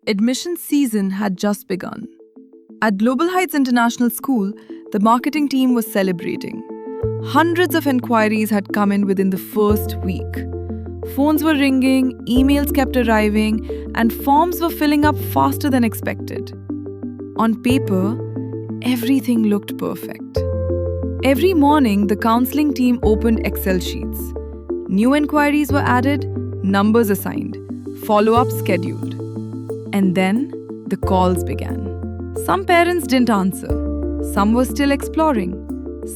Admission season had just begun. At Global Heights International School, the marketing team was celebrating. Hundreds of enquiries had come in within the first week. Phones were ringing, emails kept arriving, and forms were filling up faster than expected. On paper, everything looked perfect. Every morning, the counseling team opened Excel sheets. New enquiries were added, numbers assigned, follow-ups scheduled. And then, the calls began. Some parents didn't answer. Some were still exploring.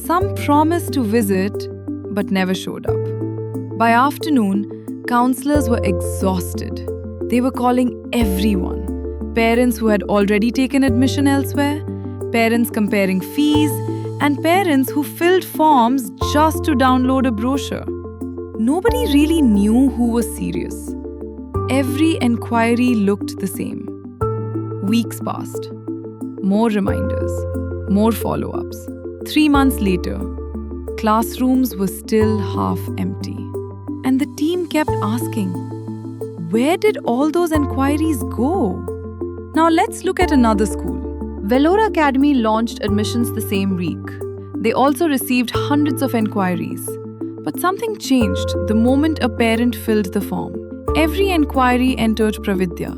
Some promised to visit, but never showed up. By afternoon, counselors were exhausted. They were calling everyone. Parents who had already taken admission elsewhere, parents comparing fees, and parents who filled forms just to download a brochure. Nobody really knew who was serious. Every enquiry looked the same. Weeks passed. More reminders, more follow-ups. 3 months later, classrooms were still half empty. And the team kept asking, where did all those enquiries go? Now let's look at another school. Velora Academy launched admissions the same week. They also received hundreds of enquiries. But something changed the moment a parent filled the form. Every enquiry entered Pravidya,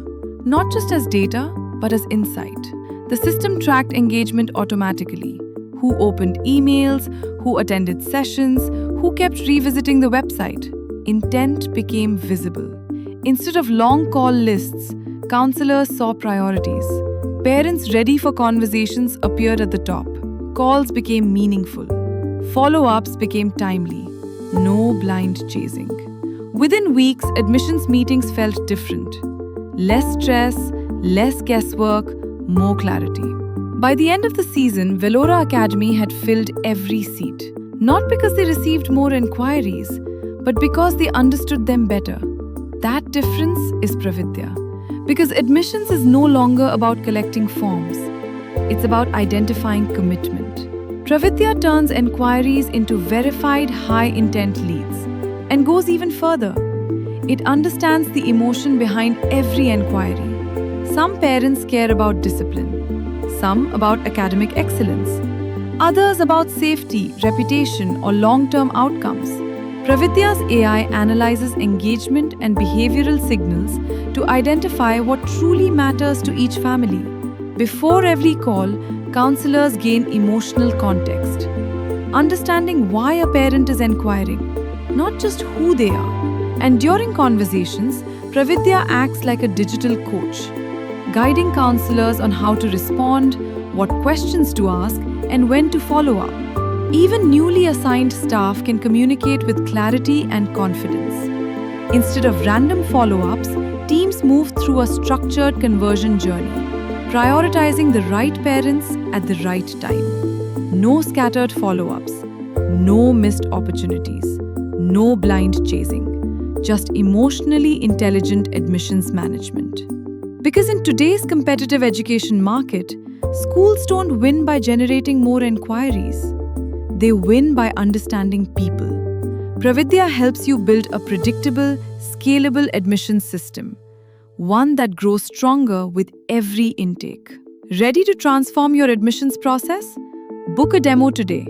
not just as data, but as insight. The system tracked engagement automatically. Who opened emails, who attended sessions, who kept revisiting the website. Intent became visible. Instead of long call lists, counselors saw priorities. Parents ready for conversations appeared at the top. Calls became meaningful. Follow-ups became timely. No blind chasing. Within weeks, admissions meetings felt different. Less stress, less guesswork, more clarity. By the end of the season, Velora Academy had filled every seat. Not because they received more enquiries, but because they understood them better. That difference is Pravidya. Because admissions is no longer about collecting forms. It's about identifying commitment. Pravidya turns enquiries into verified high-intent leads and goes even further. It understands the emotion behind every enquiry. Some parents care about discipline, some about academic excellence, others about safety, reputation, or long-term outcomes. Pravidya's AI analyzes engagement and behavioral signals to identify what truly matters to each family. Before every call, counselors gain emotional context, understanding why a parent is enquiring, not just who they are. And during conversations, Pravidya acts like a digital coach, guiding counselors on how to respond, what questions to ask, and when to follow up. Even newly assigned staff can communicate with clarity and confidence. Instead of random follow-ups, teams move through a structured conversion journey, prioritizing the right parents at the right time. No scattered follow-ups, no missed opportunities, no blind chasing, just emotionally intelligent admissions management. Because in today's competitive education market, schools don't win by generating more enquiries. They win by understanding people. Pravidya helps you build a predictable, scalable admissions system, one that grows stronger with every intake. Ready to transform your admissions process? Book a demo today.